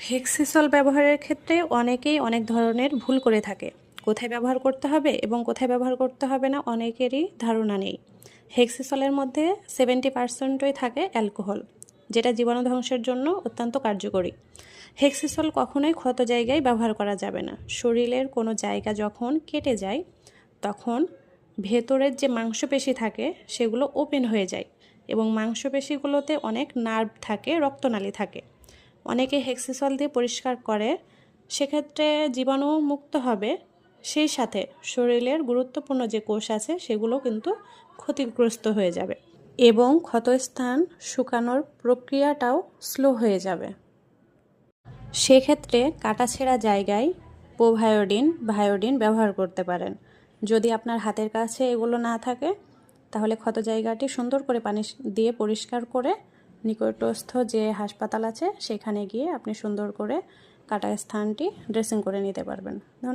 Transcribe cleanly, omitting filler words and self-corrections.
Hexisol ব্যবহারের ক্ষেত্রে অনেকেই অনেক ধরনের ভুল করে থাকে। কোথায় ব্যবহার করতে হবে এবং কোথায় ব্যবহার করতে হবে না অনেকেরই ধারণা নেই। হেক্সিসলের মধ্যে 70%ই থাকে অ্যালকোহল, যেটা জীবাণু ধ্বংসের জন্য অত্যন্ত কার্যকরী। হেক্সিসল কখনোই ক্ষত জায়গায় ব্যবহার করা যাবে না। শরীরের কোনো জায়গা যখন কেটে যায় তখন ভেতরের যে মাংসপেশি থাকে সেগুলো ওপেন হয়ে যায় এবং মাংসপেশিগুলোতে অনেক নার্ভ থাকে, রক্তনালী থাকে। অনেকে হেক্সিসল দিয়ে পরিষ্কার করে, সেক্ষেত্রে জীবাণু মুক্ত হবে, সেই সাথে শরীরের গুরুত্বপূর্ণ যে কোষ আছে সেগুলো কিন্তু ক্ষতিগ্রস্ত হয়ে যাবে এবং ক্ষতস্থান শুকানোর প্রক্রিয়াটাও স্লো হয়ে যাবে। সেক্ষেত্রে কাটাছেঁড়া জায়গায় ভায়োডিন ব্যবহার করতে পারেন। যদি আপনার হাতের কাছে এগুলো না থাকে তাহলে ক্ষত জায়গাটি সুন্দর করে পানি দিয়ে পরিষ্কার করে নিকটস্থ যে হাসপাতাল আছে সেখানে গিয়ে আপনি সুন্দর করে কাটা স্থানটি ড্রেসিং করে নিতে পারবেন।